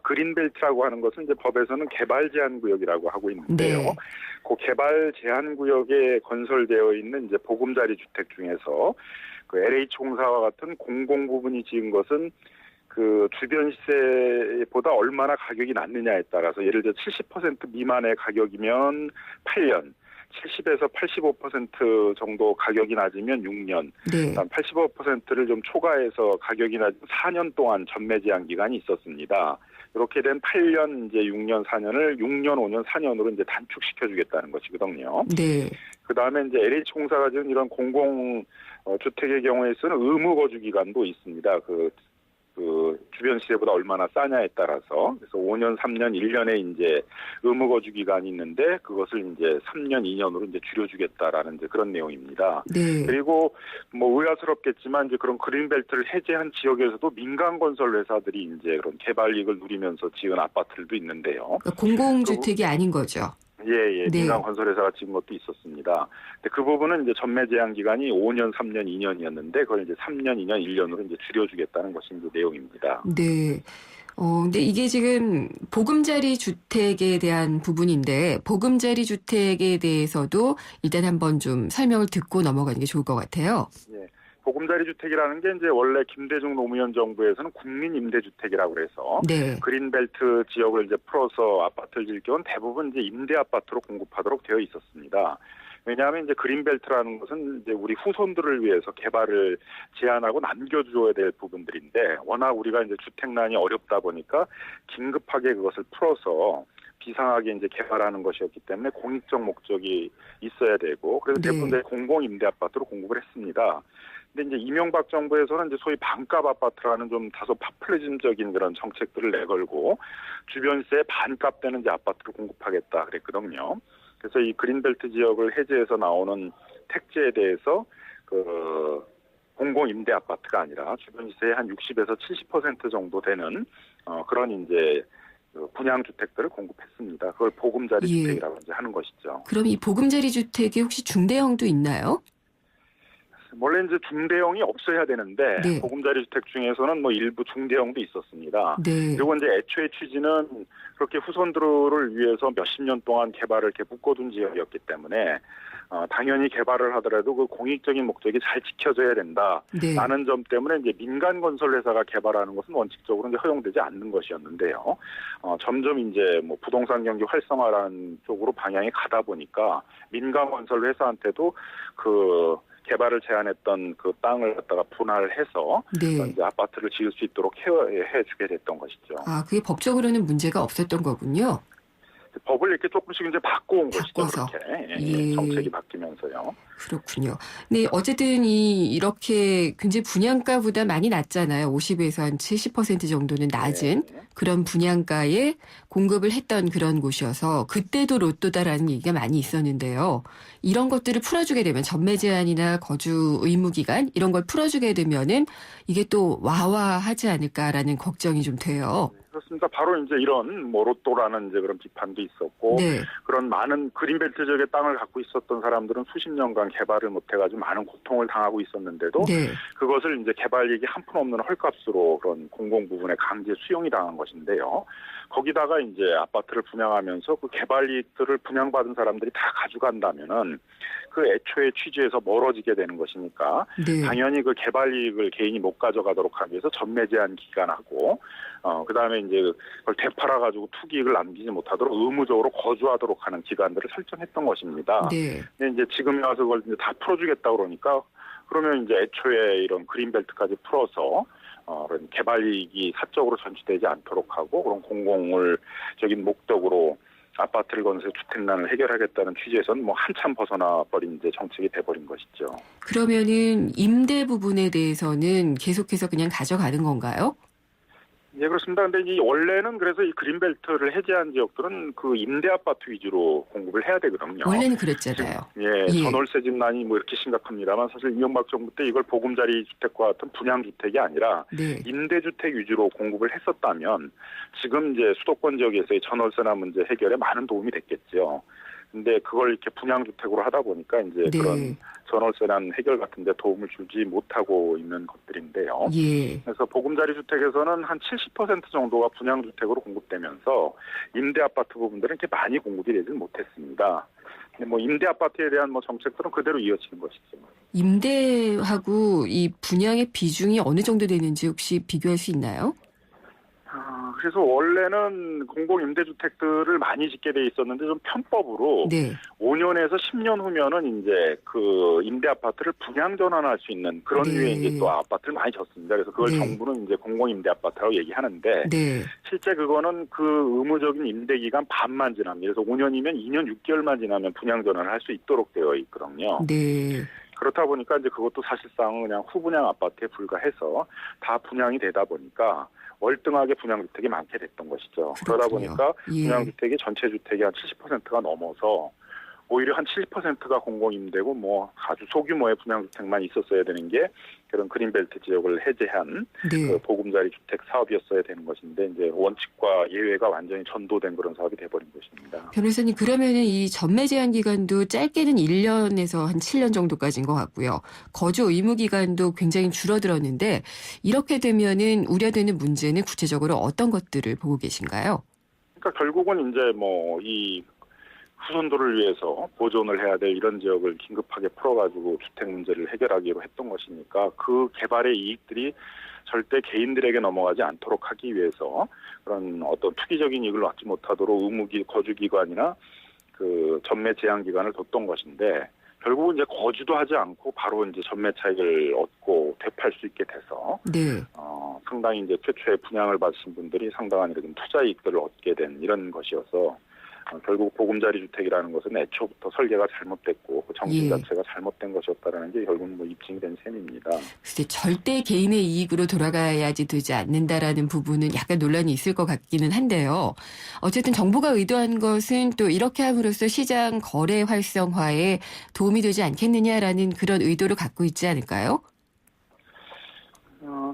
그린벨트라고 하는 것은 이제 법에서는 개발 제한 구역이라고 하고 있는데요. 네. 그 개발 제한 구역에 건설되어 있는 이제 보금자리 주택 중에서 그 LH공사와 같은 공공 부분이 지은 것은 그 주변 시세보다 얼마나 가격이 낮느냐에 따라서 예를 들어 70% 미만의 가격이면 8년, 70에서 85% 정도 가격이 낮으면 6년, 네. 85%를 좀 초과해서 가격이 낮으면 4년 동안 전매 제한 기간이 있었습니다. 이렇게 된 8년, 이제 6년, 4년을 6년, 5년, 4년으로 이제 단축시켜 주겠다는 것이거든요. 네. 그 다음에 이제 LH공사가 지은 이런 공공 주택의 경우에서는 의무 거주 기간도 있습니다. 그 주변 시세보다 얼마나 싸냐에 따라서. 그래서 5년, 3년, 1년에 이제 의무 거주 기간이 있는데 그것을 이제 3년, 2년으로 이제 줄여주겠다라는 이제 그런 내용입니다. 네. 그리고 뭐 의아스럽겠지만 이제 그런 그린벨트를 해제한 지역에서도 민간 건설 회사들이 이제 그런 개발 이익을 누리면서 지은 아파트들도 있는데요. 그러니까 공공주택이 아닌 거죠. 예, 네. 민간 건설회사가 지은 것도 있었습니다. 근데 그 부분은 이제 전매 제한 기간이 5년, 3년, 2년이었는데 그걸 이제 3년, 2년, 1년으로 이제 줄여주겠다는 것이 이제 내용입니다. 네. 근데 이게 지금 보금자리 주택에 대한 부분인데 보금자리 주택에 대해서도 일단 한번 좀 설명을 듣고 넘어가는 게 좋을 것 같아요. 예. 보금자리 주택이라는 게 이제 원래 김대중 노무현 정부에서는 국민 임대주택이라고 그래서 네. 그린벨트 지역을 이제 풀어서 아파트를 지을 경우는 대부분 이제 임대 아파트로 공급하도록 되어 있었습니다. 왜냐하면 이제 그린벨트라는 것은 이제 우리 후손들을 위해서 개발을 제한하고 남겨줘야 될 부분들인데 워낙 우리가 이제 주택난이 어렵다 보니까 긴급하게 그것을 풀어서 비상하게 이제 개발하는 것이었기 때문에 공익적 목적이 있어야 되고 그래서 대부분 이제 공공 임대 아파트로 공급을 했습니다. 근데 이제 이명박 정부에서는 이제 소위 반값 아파트라는 좀 다소 파퓰리즘적인 그런 정책들을 내걸고 주변 시세의 반값 되는 이제 아파트를 공급하겠다 그랬거든요. 그래서 이 그린벨트 지역을 해제해서 나오는 택지에 대해서 공공 임대 아파트가 아니라 주변 시세의 한 60에서 70% 정도 되는 그런 이제 분양 주택들을 공급했습니다. 그걸 보금자리 주택이라고 이제 하는 것이죠. 그럼 이 보금자리 주택이 혹시 중대형도 있나요? 원래 이제 중대형이 없어야 되는데 네. 보금자리 주택 중에서는 뭐 일부 중대형도 있었습니다. 네. 그리고 이제 애초에 취지는 그렇게 후손들을 위해서 몇십 년 동안 개발을 이렇게 묶어둔 지역이었기 때문에 당연히 개발을 하더라도 그 공익적인 목적이 잘 지켜져야 된다라는 점 때문에 이제 민간 건설 회사가 개발하는 것은 원칙적으로 이제 허용되지 않는 것이었는데요. 점점 이제 뭐 부동산 경기 활성화라는 쪽으로 방향이 가다 보니까 민간 건설 회사한테도 그 개발을 제한했던 그 땅을 갖다가 분할을 해서 이제 아파트를 지을 수 있도록 해주게 됐던 것이죠. 아, 그게 법적으로는 문제가 없었던 거군요. 법을 이렇게 조금씩 이제 바꿔온 바꿔서. 것이죠. 그렇게 정책이 바뀌면서요. 그렇군요. 네, 어쨌든 이렇게 굉장히 분양가보다 많이 낮잖아요. 50에서 한 70% 정도는 낮은 그런 분양가에 공급을 했던 그런 곳이어서 그때도 로또다라는 얘기가 많이 있었는데요. 이런 것들을 풀어주게 되면 전매 제한이나 거주 의무 기간 이런 걸 풀어주게 되면은 이게 또 와와하지 않을까라는 걱정이 좀 돼요. 그렇습니다. 바로 이제 이런 뭐 로또라는 이제 그런 비판도 있었고 그런 많은 그린벨트 지역의 땅을 갖고 있었던 사람들은 수십 년간 개발을 못해가지고 많은 고통을 당하고 있었는데도 그것을 이제 개발이익이 한 푼 없는 헐값으로 그런 공공 부분에 강제 수용이 당한 것인데요. 거기다가 이제 아파트를 분양하면서 그 개발이익들을 분양받은 사람들이 다 가져간다면은 그 애초에 취지에서 멀어지게 되는 것이니까 당연히 그 개발이익을 개인이 못 가져가도록 하기 위해서 전매 제한 기간하고 그다음에 이제 그걸 되팔아 가지고 투기익을 남기지 못하도록 의무적으로 거주하도록 하는 기간들을 설정했던 것입니다. 근데 이제 지금에 와서 그걸 이제 다 풀어주겠다 그러니까 그러면 이제 애초에 이런 그린벨트까지 풀어서 그런 개발이익이 사적으로 전치되지 않도록 하고 그런 공공을적인 목적으로 아파트를 건설해서 주택난을 해결하겠다는 취지에서는 뭐 한참 벗어나 버린 이제 정책이 돼버린 것이죠. 그러면은 임대 부분에 대해서는 계속해서 그냥 가져가는 건가요? 예, 그렇습니다. 근데 이 원래는 그래서 이 그린벨트를 해제한 지역들은 그 임대 아파트 위주로 공급을 해야 되거든요. 원래는 그랬잖아요. 전월세 집난이 뭐 이렇게 심각합니다만 사실 이명박 정부 때 이걸 보금자리 주택과 같은 분양 주택이 아니라 임대주택 위주로 공급을 했었다면 지금 이제 수도권 지역에서의 전월세나 문제 해결에 많은 도움이 됐겠죠. 근데 그걸 이렇게 분양주택으로 하다 보니까 이제 그런 전월세난 해결 같은 데 도움을 주지 못하고 있는 것들인데요. 그래서 보금자리 주택에서는 한 70% 정도가 분양주택으로 공급되면서 임대 아파트 부분들은 이렇게 많이 공급이 되지 못했습니다. 근데 뭐 임대 아파트에 대한 뭐 정책들은 그대로 이어지는 것이죠. 임대하고 이 분양의 비중이 어느 정도 되는지 혹시 비교할 수 있나요? 그래서 원래는 공공임대주택들을 많이 짓게 돼 있었는데 좀 편법으로 5년에서 10년 후면은 이제 그 임대 아파트를 분양 전환할 수 있는 그런 류의 이제 또 아파트를 많이 졌습니다. 그래서 그걸 정부는 이제 공공임대 아파트라고 얘기하는데 실제 그거는 그 의무적인 임대 기간 반만 지납니다. 그래서 5년이면 2년 6개월만 지나면 분양 전환을 할 수 있도록 되어 있거든요. 그렇다 보니까 이제 그것도 사실상 그냥 후분양 아파트에 불과해서 다 분양이 되다 보니까 월등하게 분양주택이 많게 됐던 것이죠. 그러다 보니까 분양주택이 전체 주택의 한 70%가 넘어서 오히려 한 70%가 공공임대고 뭐 아주 소규모의 분양주택만 있었어야 되는 게 그런 그린벨트 지역을 해제한 그 보금자리 주택 사업이었어야 되는 것인데 이제 원칙과 예외가 완전히 전도된 그런 사업이 돼버린 것입니다. 변호사님 그러면은 이 전매 제한 기간도 짧게는 1년에서 한 7년 정도까지인 것 같고요. 거주 의무 기간도 굉장히 줄어들었는데 이렇게 되면은 우려되는 문제는 구체적으로 어떤 것들을 보고 계신가요? 그러니까 결국은 이제 뭐 이 후손들을 위해서 보존을 해야 될 이런 지역을 긴급하게 풀어가지고 주택 문제를 해결하기로 했던 것이니까 그 개발의 이익들이 절대 개인들에게 넘어가지 않도록 하기 위해서 그런 어떤 투기적인 이익을 얻지 못하도록 의무 거주기관이나 그 전매 제한 기간을 뒀던 것인데 결국은 이제 거주도 하지 않고 바로 이제 전매 차익을 얻고 되팔 수 있게 돼서 상당히 이제 최초에 분양을 받으신 분들이 상당한 이런 투자 이익들을 얻게 된 이런 것이어서 결국 보금자리 주택이라는 것은 애초부터 설계가 잘못됐고 그 정책 자체가 잘못된 것이었다라는 게 결국은 뭐 입증이 된 셈입니다. 글쎄 절대 개인의 이익으로 돌아가야지 되지 않는다라는 부분은 약간 논란이 있을 것 같기는 한데요. 어쨌든 정부가 의도한 것은 또 이렇게 함으로써 시장 거래 활성화에 도움이 되지 않겠느냐라는 그런 의도를 갖고 있지 않을까요?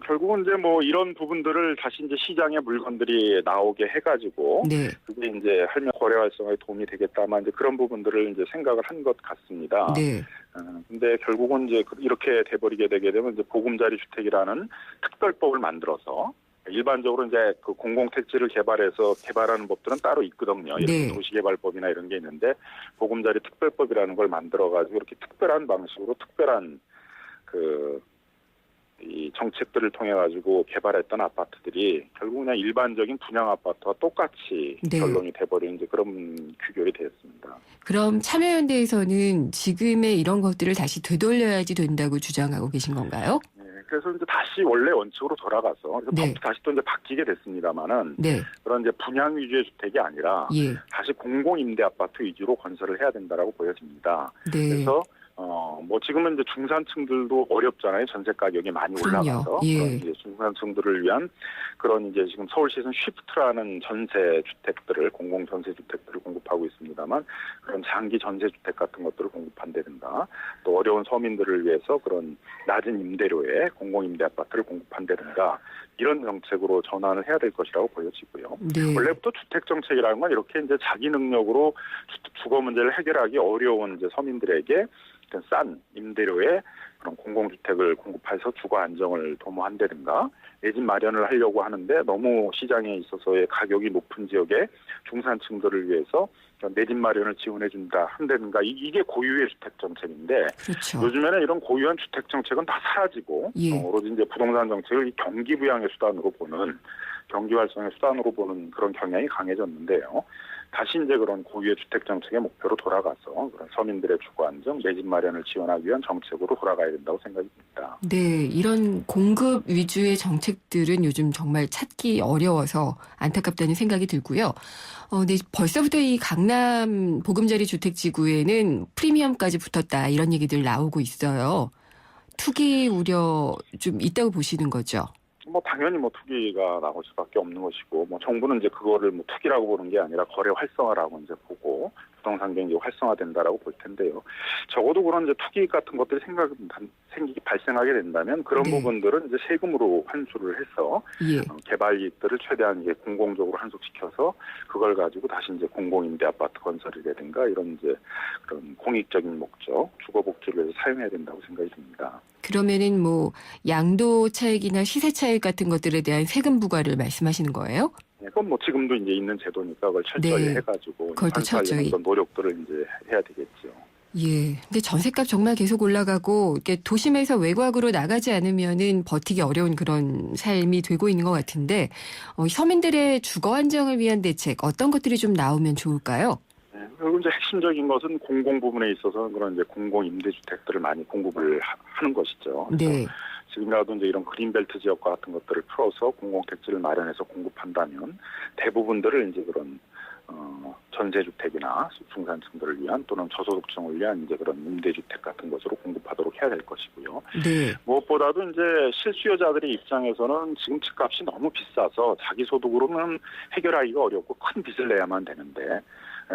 결국은 이제 뭐 이런 부분들을 다시 이제 시장에 물건들이 나오게 해가지고 그게 이제 할매 거래 활성화에 도움이 되겠다만 이제 그런 부분들을 이제 생각을 한 것 같습니다. 근데 결국은 이제 이렇게 돼버리게 되게 되면 이제 보금자리 주택이라는 특별법을 만들어서 일반적으로 이제 그 공공택지를 개발해서 개발하는 법들은 따로 있거든요. 도시개발법이나 이런 게 있는데 보금자리 특별법이라는 걸 만들어가지고 이렇게 특별한 방식으로 특별한 이 정책들을 통해 가지고 개발했던 아파트들이 결국 그냥 일반적인 분양 아파트와 똑같이 결론이 돼버린 이제 그런 규결이 되었습니다. 그럼 참여연대에서는 지금의 이런 것들을 다시 되돌려야지 된다고 주장하고 계신 건가요? 네, 그래서 이제 다시 원래 원칙으로 돌아가서 그래서 법도 다시 또 이제 바뀌게 됐습니다만은 그런 이제 분양 위주의 주택이 아니라 다시 공공 임대 아파트 위주로 건설을 해야 된다라고 보여집니다. 그래서 뭐 지금은 이제 중산층들도 어렵잖아요. 전세 가격이 많이 올라가서 그런 이제 중산층들을 위한 그런 이제 지금 서울시에서는 쉬프트라는 전세 주택들을 공공 전세 주택들을 공급하고 있습니다만 그런 장기 전세 주택 같은 것들을 공급한다든가 또 어려운 서민들을 위해서 그런 낮은 임대료에 공공 임대 아파트를 공급한다든가 이런 정책으로 전환을 해야 될 것이라고 보여지고요. 원래부터 주택 정책이라는 건 이렇게 이제 자기 능력으로 주거 문제를 해결하기 어려운 이제 서민들에게 싼 임대료에 그런 공공주택을 공급해서 주거 안정을 도모한다든가 내 집 마련을 하려고 하는데 너무 시장에 있어서의 가격이 높은 지역의 중산층들을 위해서 내 집 마련을 지원해준다 한다든가 이게 고유의 주택 정책인데 요즘에는 이런 고유한 주택 정책은 다 사라지고 오로지 이제 부동산 정책을 경기 부양의 수단으로 보는 경기 활성의 수단으로 보는 그런 경향이 강해졌는데요. 다시 이제 그런 고유의 주택 정책의 목표로 돌아가서 그런 서민들의 주거 안정, 내 집 마련을 지원하기 위한 정책으로 돌아가야 된다고 생각이 듭니다. 네, 이런 공급 위주의 정책들은 요즘 정말 찾기 어려워서 안타깝다는 생각이 들고요. 네, 벌써부터 이 강남 보금자리 주택지구에는 프리미엄까지 붙었다 이런 얘기들 나오고 있어요. 투기 우려 좀 있다고 보시는 거죠? 뭐 당연히 뭐 투기가 나올 수밖에 없는 것이고 뭐 정부는 이제 그거를 뭐 투기라고 보는 게 아니라 거래 활성화라고 이제 보고 부동산 경기 활성화된다라고 볼 텐데요. 적어도 그런 이제 투기 같은 것들이 발생하게 된다면 그런 부분들은 이제 세금으로 환수를 해서 개발 이익들을 최대한 이제 공공적으로 환수시켜서 그걸 가지고 다시 이제 공공 임대 아파트 건설이라든가 이런 이제 그런 공익적인 목적, 주거 복지를 위해서 사용해야 된다고 생각이 듭니다. 그러면은 뭐 양도 차익이나 시세 차익 같은 것들에 대한 세금 부과를 말씀하시는 거예요? 그건 뭐 지금도 이제 있는 제도니까 그걸 철저히 해가지고 그걸 또 철저히 노력들을 이제 해야 되겠죠. 예. 근데 전셋값 정말 계속 올라가고 이렇게 도심에서 외곽으로 나가지 않으면은 버티기 어려운 그런 삶이 되고 있는 것 같은데 서민들의 주거 안정을 위한 대책 어떤 것들이 좀 나오면 좋을까요? 그리고 이제 핵심적인 것은 공공 부분에 있어서 그런 이제 공공 임대주택들을 많이 공급을 하는 것이죠. 지금이라도 이제 이런 그린벨트 지역과 같은 것들을 풀어서 공공택지를 마련해서 공급한다면 대부분들을 이제 그런 전세주택이나 중산층들을 위한 또는 저소득층을 위한 이제 그런 임대주택 같은 것으로 공급하도록 해야 될 것이고요. 무엇보다도 이제 실수요자들의 입장에서는 지금 집값이 너무 비싸서 자기 소득으로는 해결하기가 어렵고 큰 빚을 내야만 되는데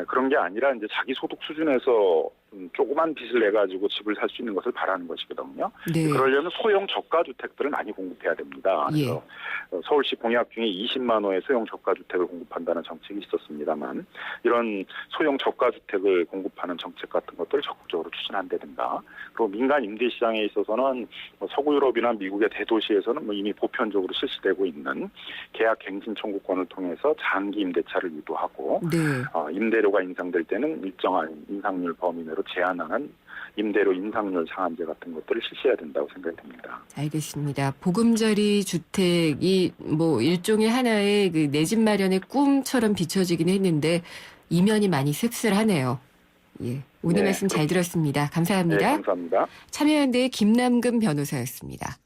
그런 게 아니라 이제 자기 소득 수준에서 조그만 빚을 내 가지고 집을 살 수 있는 것을 바라는 것이거든요. 그러려면 소형 저가 주택들을 많이 공급해야 됩니다. 그래서 서울시 공약 중에 20만 호의 소형 저가 주택을 공급한다는 정책이 있었습니다만 이런 소형 저가 주택을 공급하는 정책 같은 것들을 적극적으로 추진한다든가 그리고 민간 임대 시장에 있어서는 뭐 서구 유럽이나 미국의 대도시에서는 뭐 이미 보편적으로 실시되고 있는 계약 갱신 청구권을 통해서 장기 임대차를 유도하고 임대료가 인상될 때는 일정한 인상률 범위 내로 제한하는 임대료 인상률 상한제 같은 것들을 실시해야 된다고 생각됩니다. 알겠습니다. 보금자리 주택이 뭐 일종의 하나의 그 내 집 마련의 꿈처럼 비춰지긴 했는데 이면이 많이 씁쓸하네요. 예, 오늘 말씀 잘 들었습니다. 감사합니다. 네, 감사합니다. 참여연대의 김남근 변호사였습니다.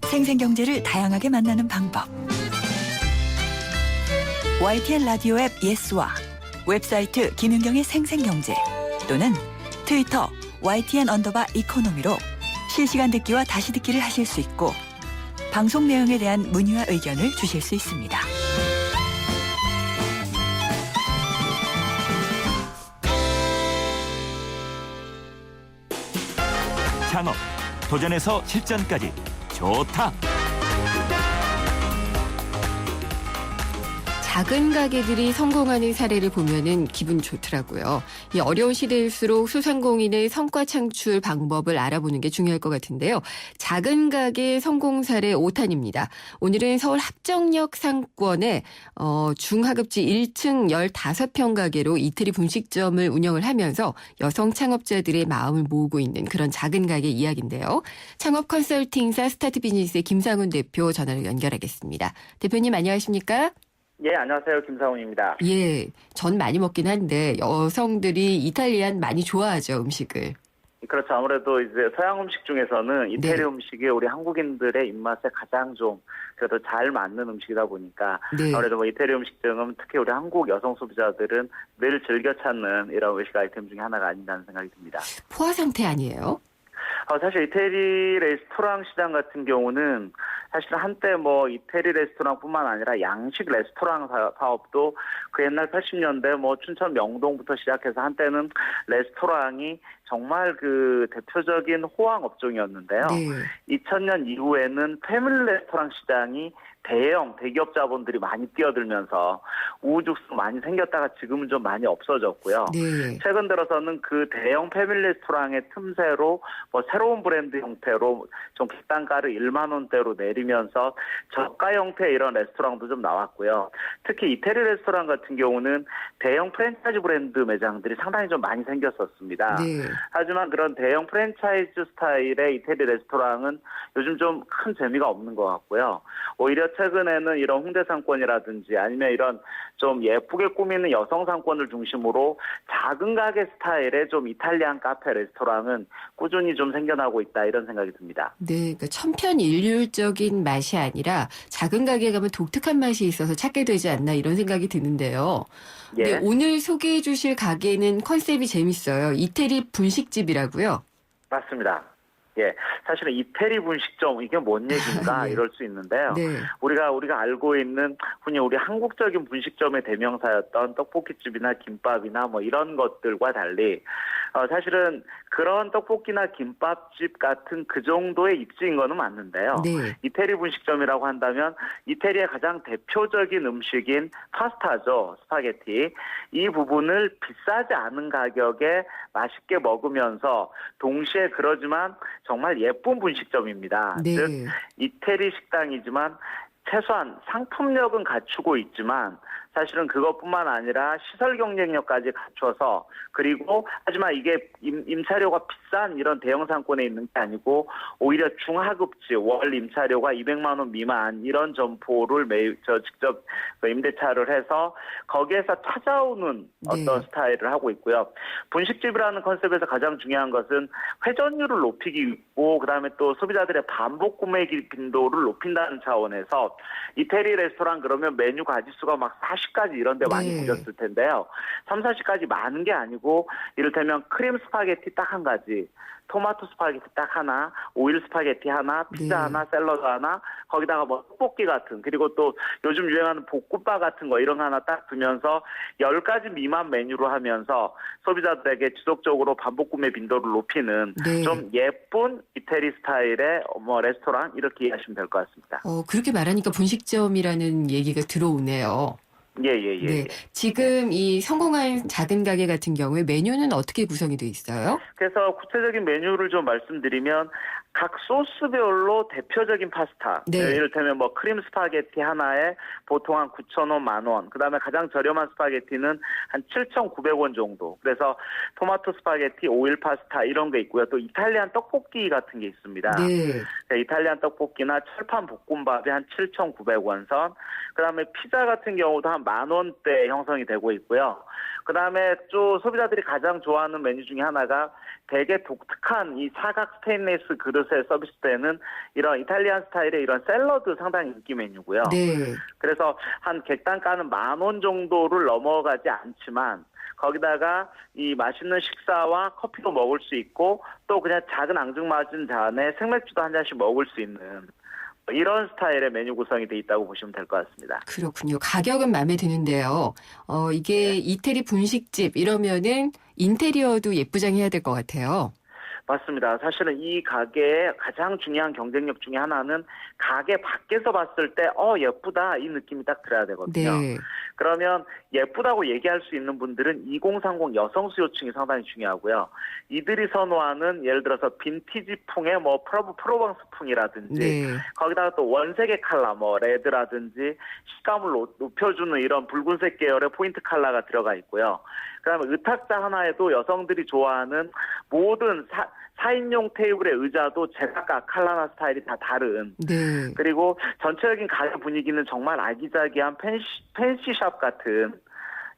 생생경제를 다양하게 만나는 방법. YTN 라디오 앱 예스와 웹사이트 김윤경의 생생경제 또는 트위터 YTN_이코노미로 실시간 듣기와 다시 듣기를 하실 수 있고 방송 내용에 대한 문의와 의견을 주실 수 있습니다. 창업, 도전에서 실전까지 좋다. 작은 가게들이 성공하는 사례를 보면은 기분 좋더라고요. 이 어려운 시대일수록 소상공인의 성과 창출 방법을 알아보는 게 중요할 것 같은데요. 작은 가게 성공 사례 5탄입니다. 오늘은 서울 합정역 상권의 중하급지 1층 15평 가게로 이태리 분식점을 운영을 하면서 여성 창업자들의 마음을 모으고 있는 그런 작은 가게 이야기인데요. 창업 컨설팅사 스타트 비즈니스의 김상훈 대표 전화를 연결하겠습니다. 대표님 안녕하십니까? 예, 안녕하세요. 김상훈입니다. 예, 전 많이 먹긴 한데 여성들이 이탈리안 많이 좋아하죠, 음식을. 그렇죠. 아무래도 이제 서양 음식 중에서는 이태리 음식이 우리 한국인들의 입맛에 가장 좀 그래도 잘 맞는 음식이다 보니까 아무래도 뭐 이태리 음식점은 특히 우리 한국 여성 소비자들은 늘 즐겨 찾는 이런 외식 아이템 중에 하나가 아닌가는 생각이 듭니다. 포화 상태 아니에요? 사실 이태리 레스토랑 시장 같은 경우는 사실 한때 뭐 이태리 레스토랑뿐만 아니라 양식 레스토랑 사업도 그 옛날 80년대 뭐 춘천 명동부터 시작해서 한때는 레스토랑이 정말 그 대표적인 호황 업종이었는데요. 2000년 이후에는 패밀리 레스토랑 시장이 대기업 자본들이 많이 뛰어들면서 우후죽순 많이 생겼다가 지금은 좀 많이 없어졌고요. 최근 들어서는 그 대형 패밀리 레스토랑의 틈새로 뭐 새로운 브랜드 형태로 좀 객단가를 1만 원대로 내리면서 저가 형태의 이런 레스토랑도 좀 나왔고요. 특히 이태리 레스토랑 같은 경우는 대형 프랜차이즈 브랜드 매장들이 상당히 좀 많이 생겼었습니다. 하지만 그런 대형 프랜차이즈 스타일의 이태리 레스토랑은 요즘 좀 큰 재미가 없는 것 같고요. 오히려 최근에는 이런 홍대 상권이라든지 아니면 이런 좀 예쁘게 꾸미는 여성 상권을 중심으로 작은 가게 스타일의 좀 이탈리안 카페 레스토랑은 꾸준히 좀 생겨나고 있다 이런 생각이 듭니다. 네, 그러니까 천편일률적인 맛이 아니라 작은 가게에 가면 독특한 맛이 있어서 찾게 되지 않나 이런 생각이 드는데요. 네, 오늘 소개해 주실 가게는 컨셉이 재밌어요. 이태리 분식집이라고요? 맞습니다. 예, 사실은 이태리 분식점 이게 뭔 얘기인가 이럴 수 있는데요. 우리가 알고 있는 흔히 우리 한국적인 분식점의 대명사였던 떡볶이집이나 김밥이나 뭐 이런 것들과 달리 사실은 그런 떡볶이나 김밥집 같은 그 정도의 입지인 거는 맞는데요. 이태리 분식점이라고 한다면 이태리의 가장 대표적인 음식인 파스타죠. 스파게티. 이 부분을 비싸지 않은 가격에 맛있게 먹으면서 동시에 그러지만 정말 예쁜 분식점입니다. 즉 이태리 식당이지만 최소한 상품력은 갖추고 있지만 사실은 그것뿐만 아니라 시설 경쟁력까지 갖춰서 그리고 하지만 이게 임차료가 비싼 이런 대형 상권에 있는 게 아니고 오히려 중하급지 월 임차료가 200만 원 미만 이런 점포를 직접 임대차를 해서 거기에서 찾아오는 어떤 스타일을 하고 있고요. 분식집이라는 컨셉에서 가장 중요한 것은 회전율을 높이고 그다음에 또 소비자들의 반복 구매 빈도를 높인다는 차원에서 이태리 레스토랑 그러면 메뉴 가짓수가 막 40가지 이런 데 많이 보셨을 텐데요. 3, 40가지 많은 게 아니고 이를테면 크림 스파게티 딱 한 가지, 토마토 스파게티 딱 하나, 오일 스파게티 하나, 피자 하나, 샐러드 하나, 거기다가 뭐 떡볶이 같은 그리고 또 요즘 유행하는 볶음밥 같은 거 이런 거 하나 딱 두면서 10가지 미만 메뉴로 하면서 소비자들에게 지속적으로 반복 구매 빈도를 높이는 좀 예쁜 이태리 스타일의 뭐 레스토랑 이렇게 이해하시면 될 것 같습니다. 그렇게 말하니까 분식점이라는 얘기가 들어오네요. 예. 지금 이 성공한 작은 가게 같은 경우에 메뉴는 어떻게 구성이 돼 있어요? 그래서 구체적인 메뉴를 좀 말씀드리면 각 소스별로 대표적인 파스타. 이를테면 뭐 크림 스파게티 하나에 보통 한 9,000원, 10,000원. 그다음에 가장 저렴한 스파게티는 한 7,900원 정도. 그래서 토마토 스파게티, 오일 파스타 이런 게 있고요. 또 이탈리안 떡볶이 같은 게 있습니다. 이탈리안 떡볶이나 철판 볶음밥이 한 7,900원 선. 그다음에 피자 같은 경우도 한 10,000원대 형성이 되고 있고요. 그다음에 또 소비자들이 가장 좋아하는 메뉴 중에 하나가 되게 독특한 이 사각 스테인리스 그릇에 서비스되는 이런 이탈리안 스타일의 이런 샐러드 상당히 인기 메뉴고요. 그래서 한 객단가는 10,000원 정도를 넘어가지 않지만 거기다가 이 맛있는 식사와 커피도 먹을 수 있고 또 그냥 작은 앙증맞은 잔에 생맥주도 한 잔씩 먹을 수 있는 이런 스타일의 메뉴 구성이 돼 있다고 보시면 될 것 같습니다. 그렇군요. 가격은 마음에 드는데요. 이게 이태리 분식집 이러면은 인테리어도 예쁘장해야 될 것 같아요. 맞습니다. 사실은 이 가게의 가장 중요한 경쟁력 중에 하나는 가게 밖에서 봤을 때 예쁘다 이 느낌이 딱 들어야 되거든요. 네. 그러면 예쁘다고 얘기할 수 있는 분들은 2030 여성 수요층이 상당히 중요하고요. 이들이 선호하는 예를 들어서 빈티지풍의 프로방스풍이라든지 네. 거기다가 또 원색의 컬러 레드라든지 식감을 높여주는 이런 붉은색 계열의 포인트 컬러가 들어가 있고요. 그다음에 의탁자 하나에도 여성들이 좋아하는 모든 4인용 테이블의 의자도 제각각 컬러나 스타일이 다 다른. 네. 그리고 전체적인 가게 분위기는 정말 아기자기한 팬시샵 같은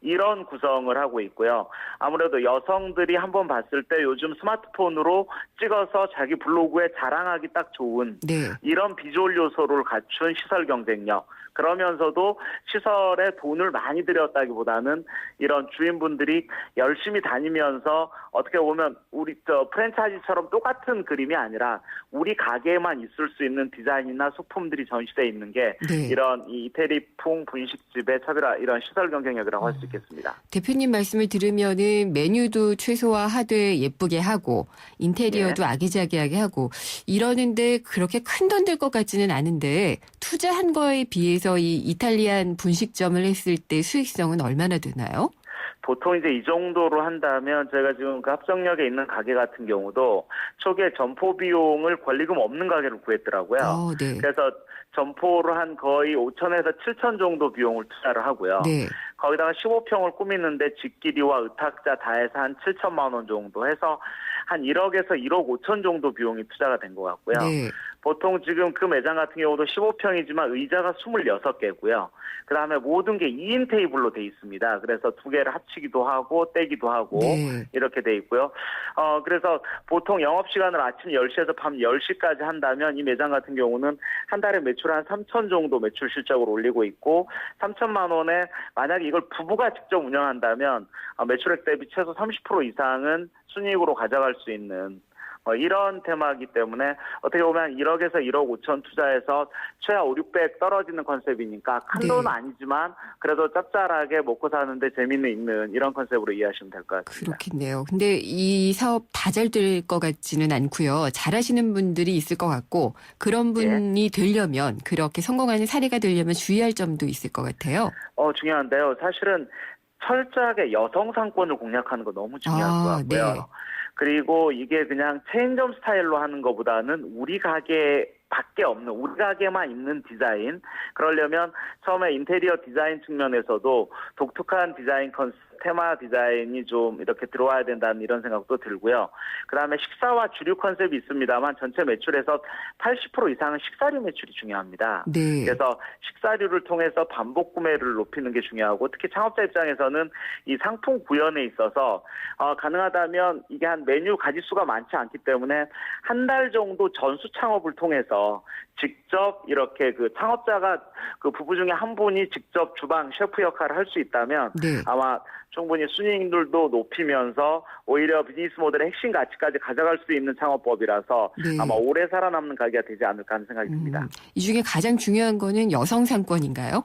이런 구성을 하고 있고요. 아무래도 여성들이 한번 봤을 때 요즘 스마트폰으로 찍어서 자기 블로그에 자랑하기 딱 좋은 네. 이런 비주얼 요소를 갖춘 시설 경쟁력. 그러면서도 시설에 돈을 많이 들였다기보다는 이런 주인분들이 열심히 다니면서 어떻게 보면 우리 프랜차이즈처럼 똑같은 그림이 아니라 우리 가게에만 있을 수 있는 디자인이나 소품들이 전시되어 있는 게 네. 이런 이태리풍 분식집의 차별화 이런 시설 경쟁력이라고 할 수 있겠습니다. 대표님 말씀을 들으면은 메뉴도 최소화하되 예쁘게 하고 인테리어도 아기자기하게 하고 이러는데 그렇게 큰 돈 들 것 같지는 않은데 투자한 거에 비해서 이 이탈리안 분식점을 했을 때 수익성은 얼마나 되나요? 보통 이제 이 정도로 한다면 제가 지금 그 합정역에 있는 가게 같은 경우도 초기에 점포 비용을 권리금 없는 가게를 구했더라고요. 네. 그래서 점포로 한 거의 5천에서 7천 정도 비용을 투자를 하고요. 네. 거기다가 15평을 꾸미는데 집기리와 의탁자 다 해서 한 7천만 원 정도 해서 한 1억에서 1억 5천 정도 비용이 투자가 된 것 같고요. 네. 보통 지금 그 매장 같은 경우도 15평이지만 의자가 26개고요. 그다음에 모든 게 2인 테이블로 돼 있습니다. 그래서 두 개를 합치기도 하고 떼기도 하고 이렇게 돼 있고요. 그래서 보통 영업시간을 아침 10시에서 밤 10시까지 한다면 이 매장 같은 경우는 한 달에 매출 한 3천 정도 매출 실적을 올리고 있고 3천만 원에 만약에 이걸 부부가 직접 운영한다면 매출액 대비 최소 30% 이상은 순이익으로 가져갈 수 있는 이런 테마이기 때문에 어떻게 보면 1억에서 1억 5천 투자해서 최하 5, 600 떨어지는 컨셉이니까 큰 돈은 아니지만 그래도 짭짤하게 먹고 사는데 재미는 있는 이런 컨셉으로 이해하시면 될 것 같습니다. 그렇겠네요. 근데 이 사업 다 잘 될 것 같지는 않고요. 잘하시는 분들이 있을 것 같고 그런 분이 되려면 그렇게 성공하는 사례가 되려면 주의할 점도 있을 것 같아요. 중요한데요. 사실은 철저하게 여성 상권을 공략하는 거 너무 중요한 것 같고요. 네. 그리고 이게 그냥 체인점 스타일로 하는 것보다는 우리 가게 밖에 없는 우리 가게만 있는 디자인 그러려면 처음에 인테리어 디자인 측면에서도 독특한 디자인 컨셉 테마 디자인이 좀 이렇게 들어와야 된다는 이런 생각도 들고요. 그다음에 식사와 주류 컨셉이 있습니다만 전체 매출에서 80% 이상은 식사류 매출이 중요합니다. 네. 그래서 식사류를 통해서 반복 구매를 높이는 게 중요하고 특히 창업자 입장에서는 이 상품 구현에 있어서 가능하다면 이게 한 메뉴 가짓수가 많지 않기 때문에 한 달 정도 전수 창업을 통해서 직접 이렇게 그 창업자가 그 부부 중에 한 분이 직접 주방 셰프 역할을 할 수 있다면 아마 충분히 순이익률도 높이면서 오히려 비즈니스 모델의 핵심 가치까지 가져갈 수 있는 창업법이라서 아마 오래 살아남는 가게가 되지 않을까 하는 생각이 듭니다. 이 중에 가장 중요한 거는 여성 상권인가요?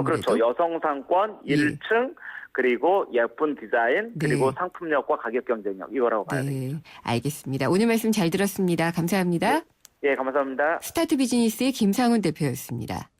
그렇죠. 여성 상권, 1층, 그리고 예쁜 디자인, 그리고 상품력과 가격 경쟁력 이거라고 봐야 됩니다. 알겠습니다. 오늘 말씀 잘 들었습니다. 감사합니다. 예, 감사합니다. 스타트 비즈니스의 김상훈 대표였습니다.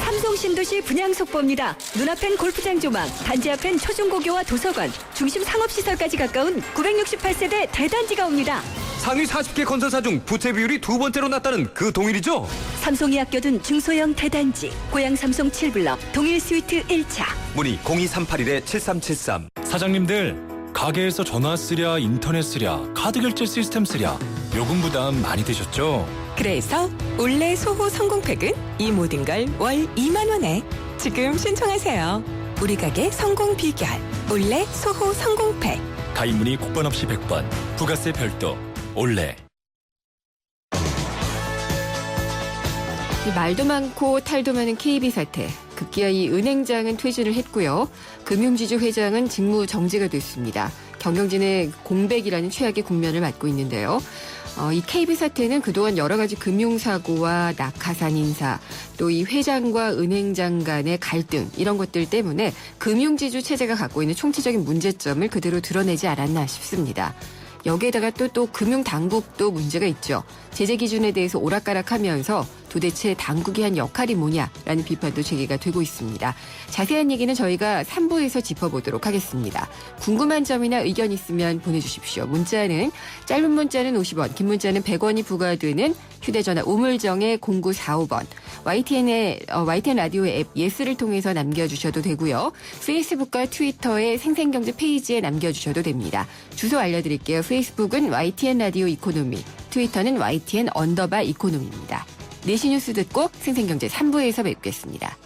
삼성 신도시 분양 속보입니다. 눈앞엔 골프장 조망, 단지 앞엔 초중고교와 도서관, 중심 상업시설까지 가까운 968세대 대단지가 옵니다. 상위 40개 건설사 중 부채 비율이 두 번째로 낮다는 그 동일이죠? 삼성이 아껴둔 중소형 대단지, 고양 삼성 7블럭, 동일 스위트 1차. 문의 02381-7373. 사장님들, 가게에서 전화 쓰랴, 인터넷 쓰랴, 카드 결제 시스템 쓰랴, 요금 부담 많이 되셨죠? 그래서 올레 소호 성공팩은 이 모든 걸 월 2만 원에 지금 신청하세요. 우리 가게 성공 비결 올레 소호 성공팩. 가입 문의 국번 없이 100번, 부가세 별도, 올레. 말도 많고 탈도 많은 KB 사태. 급기야 이 은행장은 퇴진을 했고요. 금융지주 회장은 직무 정지가 됐습니다. 경영진의 공백이라는 최악의 국면을 맞고 있는데요. 이 KB 사태는 그동안 여러 가지 금융사고와 낙하산 인사, 또 이 회장과 은행장 간의 갈등 이런 것들 때문에 금융지주 체제가 갖고 있는 총체적인 문제점을 그대로 드러내지 않았나 싶습니다. 여기에다가 또 금융당국도 문제가 있죠. 제재 기준에 대해서 오락가락하면서 도대체 당국이 한 역할이 뭐냐라는 비판도 제기가 되고 있습니다. 자세한 얘기는 저희가 3부에서 짚어보도록 하겠습니다. 궁금한 점이나 의견 있으면 보내주십시오. 문자는 짧은 문자는 50원, 긴 문자는 100원이 부과되는 휴대전화 우물정의 0945번, YTN 라디오의 앱 예스를 통해서 남겨주셔도 되고요. 페이스북과 트위터의 생생경제 페이지에 남겨주셔도 됩니다. 주소 알려드릴게요. 페이스북은 YTN 라디오 이코노미, 트위터는 YTN_이코노미입니다. 4시 뉴스 듣고 생생경제 3부에서 뵙겠습니다.